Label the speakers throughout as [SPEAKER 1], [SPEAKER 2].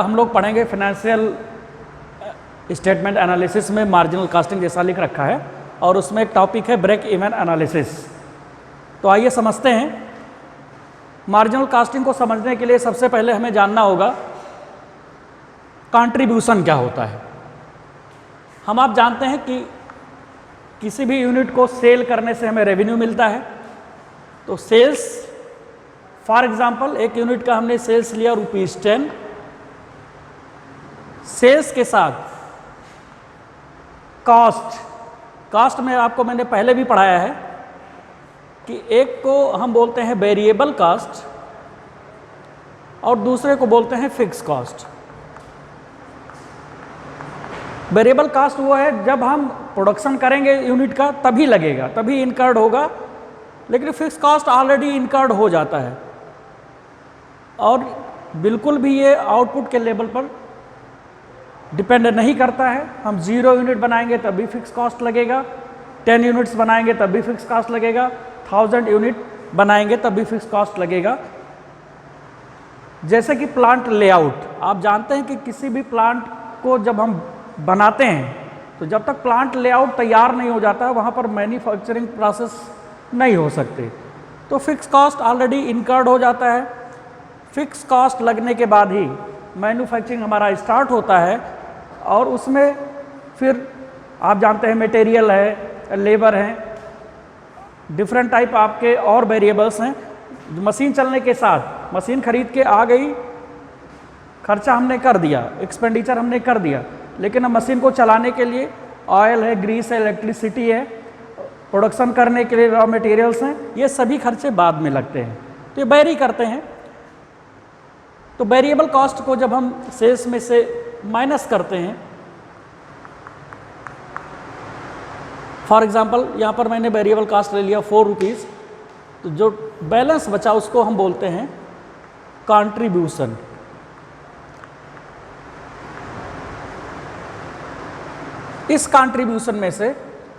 [SPEAKER 1] हम लोग पढ़ेंगे फाइनेंशियल स्टेटमेंट एनालिसिस में मार्जिनल कॉस्टिंग जैसा लिख रखा है, और उसमें एक टॉपिक है ब्रेक इवन एनालिसिस। तो आइए समझते हैं। मार्जिनल कॉस्टिंग को समझने के लिए सबसे पहले हमें जानना होगा कंट्रीब्यूशन क्या होता है। हम आप जानते हैं कि किसी भी यूनिट को सेल करने से हमें रेवेन्यू मिलता है। तो सेल्स, फॉर एग्जांपल एक यूनिट का हमने सेल्स लिया ₹10, सेल्स के साथ कॉस्ट में आपको मैंने पहले भी पढ़ाया है कि एक को हम बोलते हैं वेरिएबल कॉस्ट और दूसरे को बोलते हैं फिक्स कॉस्ट। वेरिएबल कॉस्ट वो है जब हम प्रोडक्शन करेंगे यूनिट का तभी लगेगा, तभी इनकर्ड होगा, लेकिन फिक्स कॉस्ट ऑलरेडी इनकर्ड हो जाता है और बिल्कुल भी ये आउटपुट के लेवल पर डिपेंड नहीं करता है। हम 0 यूनिट बनाएंगे तब भी फिक्स कॉस्ट लगेगा, 10 यूनिट्स बनाएंगे तब भी फिक्स कॉस्ट लगेगा, 1000 यूनिट बनाएंगे तब भी फिक्स कॉस्ट लगेगा। जैसे कि प्लांट लेआउट, आप जानते हैं कि किसी भी प्लांट को जब हम बनाते हैं तो जब तक प्लांट लेआउट तैयार नहीं हो जाता है वहाँ पर मैन्युफैक्चरिंग प्रोसेस नहीं हो सकते। तो फिक्स कॉस्ट ऑलरेडी इनकर्ड हो जाता है। फिक्स कॉस्ट लगने के बाद ही मैन्युफैक्चरिंग हमारा स्टार्ट होता है और उसमें फिर आप जानते हैं मटेरियल है, लेबर है, डिफरेंट टाइप आपके और वेरिएबल्स हैं। मशीन चलने के साथ मशीन खरीद के आ गई, खर्चा हमने कर दिया, एक्सपेंडिचर हमने कर दिया, लेकिन अब मशीन को चलाने के लिए ऑयल है, ग्रीस है, इलेक्ट्रिसिटी है, प्रोडक्शन करने के लिए रॉ मटेरियल्स हैं, ये सभी खर्चे बाद में लगते हैं। तो ये वेरी करते हैं। तो वेरिएबल कॉस्ट को जब हम सेल्स में से माइनस करते हैं, फॉर एग्जांपल यहाँ पर मैंने वेरिएबल कॉस्ट ले लिया ₹4, तो जो बैलेंस बचा उसको हम बोलते हैं कंट्रीब्यूशन। इस कंट्रीब्यूशन में से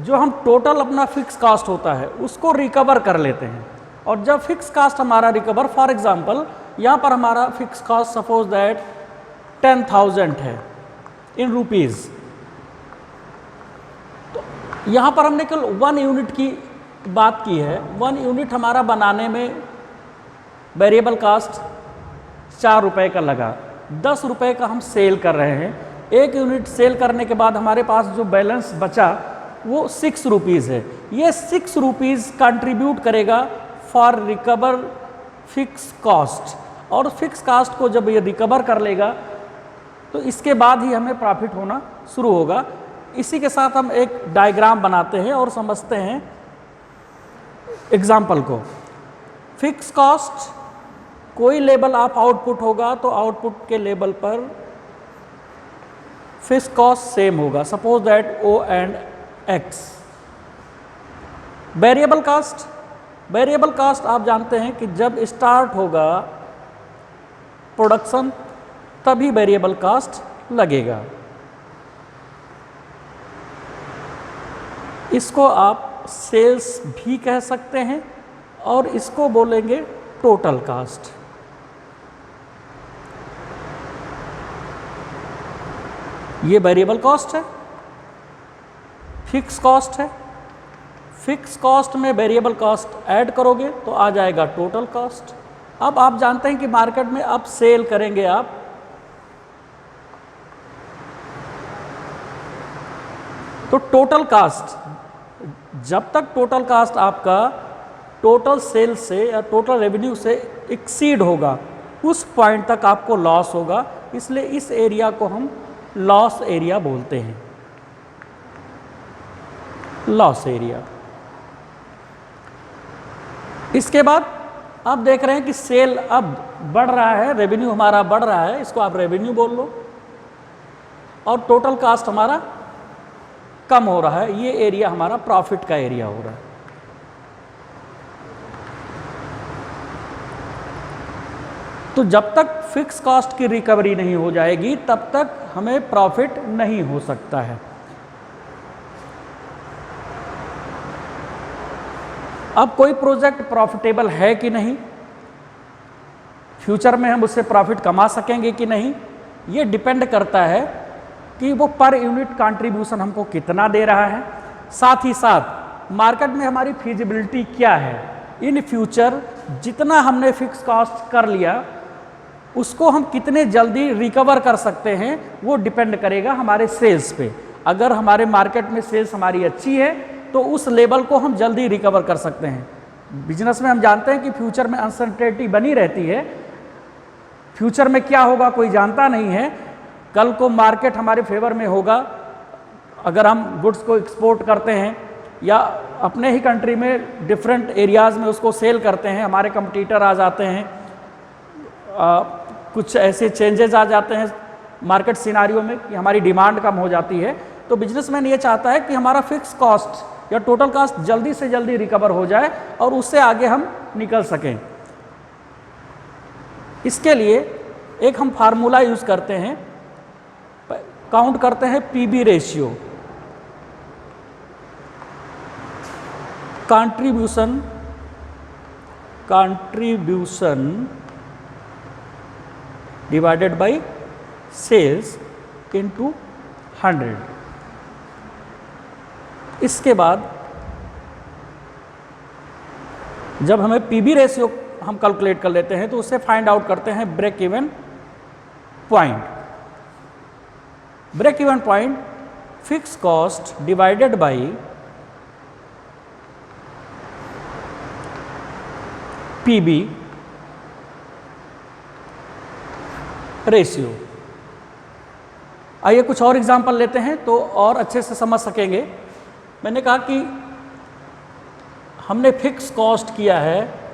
[SPEAKER 1] जो हम टोटल अपना फिक्स कॉस्ट होता है उसको रिकवर कर लेते हैं, और जब फिक्स कॉस्ट हमारा रिकवर, फॉर एग्जांपल यहाँ पर हमारा फिक्स कॉस्ट सपोज दैट 10,000 है इन रुपीज़, तो यहाँ पर हमने केवल 1 यूनिट की बात की है। 1 यूनिट हमारा बनाने में वेरिएबल कॉस्ट ₹4 का लगा, ₹10 का हम सेल कर रहे हैं। 1 यूनिट सेल करने के बाद हमारे पास जो बैलेंस बचा वो ₹6 है। ये ₹6 कंट्रीब्यूट करेगा फॉर रिकवर फिक्स कॉस्ट, और फिक्स कॉस्ट को जब ये रिकवर कर लेगा तो इसके बाद ही हमें प्रॉफिट होना शुरू होगा। इसी के साथ हम एक डायग्राम बनाते हैं और समझते हैं एग्जाम्पल को। फिक्स कॉस्ट कोई लेवल ऑफ आउटपुट होगा तो आउटपुट के लेवल पर फिक्स कॉस्ट सेम होगा, suppose that O and X। Variable cost आप जानते हैं कि जब स्टार्ट होगा प्रोडक्शन तभी वेरिएबल कॉस्ट लगेगा। इसको आप सेल्स भी कह सकते हैं और इसको बोलेंगे टोटल कॉस्ट। ये वेरिएबल कॉस्ट है, फिक्स कॉस्ट है। फिक्स कॉस्ट में वेरिएबल कॉस्ट ऐड करोगे तो आ जाएगा टोटल कॉस्ट। अब आप जानते हैं कि मार्केट में अब सेल करेंगे आप, तो टोटल कास्ट, जब तक टोटल कास्ट आपका टोटल सेल से या टोटल रेवेन्यू से एक्सीड होगा उस पॉइंट तक आपको लॉस होगा, इसलिए इस एरिया को हम लॉस एरिया बोलते हैं, लॉस एरिया। इसके बाद आप देख रहे हैं कि सेल अब बढ़ रहा है, रेवेन्यू हमारा बढ़ रहा है, इसको आप रेवेन्यू बोल लो, और टोटल कास्ट हमारा कम हो रहा है, ये एरिया हमारा प्रॉफिट का एरिया हो रहा है। तो जब तक फिक्स कॉस्ट की रिकवरी नहीं हो जाएगी तब तक हमें प्रॉफिट नहीं हो सकता है। अब कोई प्रोजेक्ट प्रॉफिटेबल है कि नहीं, फ्यूचर में हम उससे प्रॉफिट कमा सकेंगे कि नहीं, ये डिपेंड करता है कि वो पर यूनिट कंट्रीब्यूशन हमको कितना दे रहा है, साथ ही साथ मार्केट में हमारी फिजिबिलिटी क्या है। इन फ्यूचर जितना हमने फिक्स कॉस्ट कर लिया उसको हम कितने जल्दी रिकवर कर सकते हैं, वो डिपेंड करेगा हमारे सेल्स पे। अगर हमारे मार्केट में सेल्स हमारी अच्छी है तो उस लेवल को हम जल्दी रिकवर कर सकते हैं। बिजनेस में हम जानते हैं कि फ्यूचर में अनसर्टेनिटी बनी रहती है, फ्यूचर में क्या होगा कोई जानता नहीं है। कल को मार्केट हमारे फेवर में होगा, अगर हम गुड्स को एक्सपोर्ट करते हैं या अपने ही कंट्री में डिफरेंट एरियाज़ में उसको सेल करते हैं, हमारे कंपटीटर आ जाते हैं, कुछ ऐसे चेंजेस आ जाते हैं मार्केट सिनारियो में कि हमारी डिमांड कम हो जाती है, तो बिजनेसमैन ये चाहता है कि हमारा फिक्स कॉस्ट या टोटल कॉस्ट जल्दी से जल्दी रिकवर हो जाए और उससे आगे हम निकल सकें। इसके लिए एक हम फार्मूला यूज़ करते हैं, काउंट करते हैं PB ratio, contribution divided by sales into 100। इसके बाद जब हमें पीबी रेशियो हम कैलकुलेट कर लेते हैं तो उससे फाइंड आउट करते हैं break even point. Break even point fix cost divided by PB ratio. आइए कुछ और एग्जांपल लेते हैं तो और अच्छे से समझ सकेंगे। मैंने कहा कि हमने फिक्स कॉस्ट किया है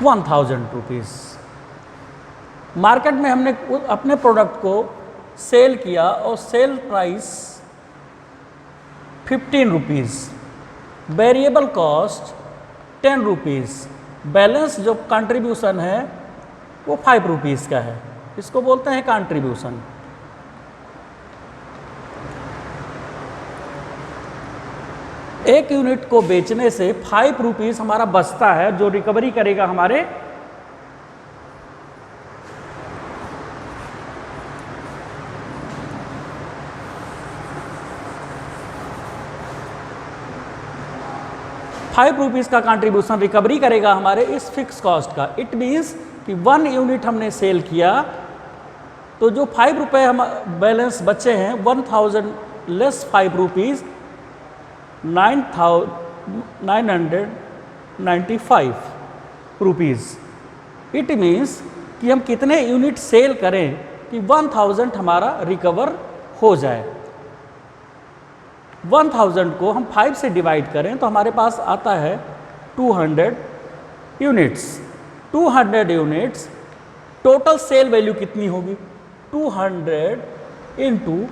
[SPEAKER 1] 1000 रुपीज़, मार्केट में हमने अपने प्रोडक्ट को सेल किया और sale price 15 rupees, variable cost 10 rupees, balance जो कंट्रीब्यूशन है वो 5 रुपीज़ का है, इसको बोलते हैं कंट्रीब्यूशन। एक यूनिट को बेचने से 5 रुपीज़ हमारा बचता है जो रिकवरी करेगा हमारे ₹5 का कंट्रीब्यूशन रिकवरी करेगा हमारे इस फिक्स कॉस्ट का। इट मीन्स कि 1 यूनिट हमने सेल किया तो जो 5 रुपये हम बैलेंस बचे हैं 1000 less 5 rupees 995 rupees. It means कि हम कितने यूनिट सेल करें कि 1000 हमारा रिकवर हो जाए। 1000 को हम 5 से डिवाइड करें तो हमारे पास आता है 200 units. 200 units total sale value कितनी होगी? 200 इंटू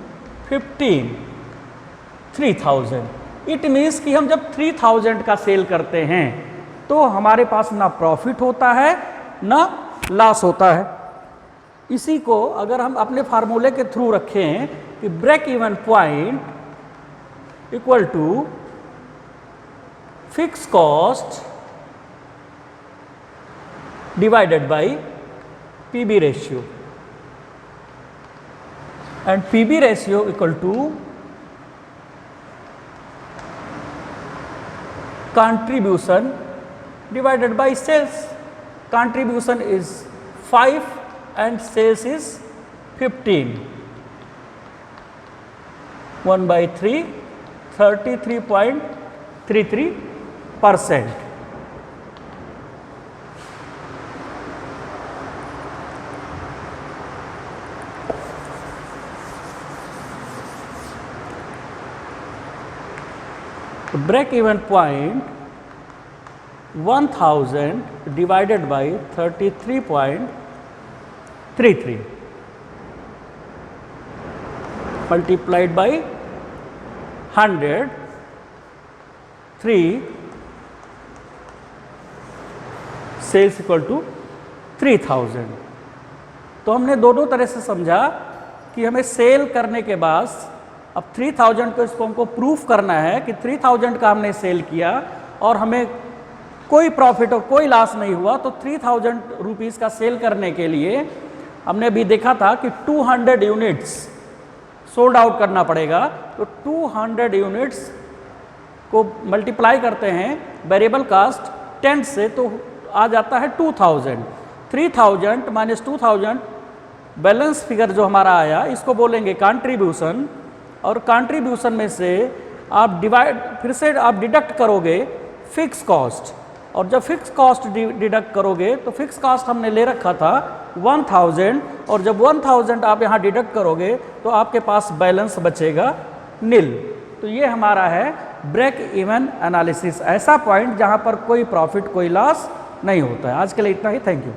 [SPEAKER 1] 15 3000। इट मीन्स कि हम जब 3000 का सेल करते हैं तो हमारे पास ना प्रॉफिट होता है ना लॉस होता है। इसी को अगर हम अपने फार्मूले के थ्रू रखें कि break even point equal to fix cost divided by PB ratio, and PB ratio equal to contribution divided by sales. Contribution is 5 and sales is 15. 1/3, 33.33%. Break even point 1000 divided by 33.33 multiplied by 100, 3 sales equal to 3000। तो हमने दोनों तरह से समझा कि हमें cell करने के बाद अब 3000 को इसको हमको प्रूफ करना है कि 3000 का हमने सेल किया और हमें कोई प्रॉफिट और कोई लॉस नहीं हुआ, तो 3000 रुपीज़ का सेल करने के लिए हमने अभी देखा था कि 200 यूनिट्स सोल्ड आउट करना पड़ेगा। तो 200 यूनिट्स को मल्टीप्लाई करते हैं वेरिएबल कास्ट 10 से, तो आ जाता है 2000। 3000 माइनस 2000 बैलेंस फिगर जो हमारा आया, इसको बोलेंगे कंट्रीब्यूशन। और कंट्रीब्यूशन में से आप फिर से आप डिडक्ट करोगे फिक्स कॉस्ट, और जब फिक्स कॉस्ट डिडक्ट करोगे तो फिक्स कॉस्ट हमने ले रखा था 1000, और जब 1000 आप यहाँ डिडक्ट करोगे तो आपके पास बैलेंस बचेगा नील। तो ये हमारा है ब्रेक इवन एनालिसिस, ऐसा पॉइंट जहाँ पर कोई प्रॉफिट कोई लॉस नहीं होता है। आज के लिए इतना ही, थैंक यू।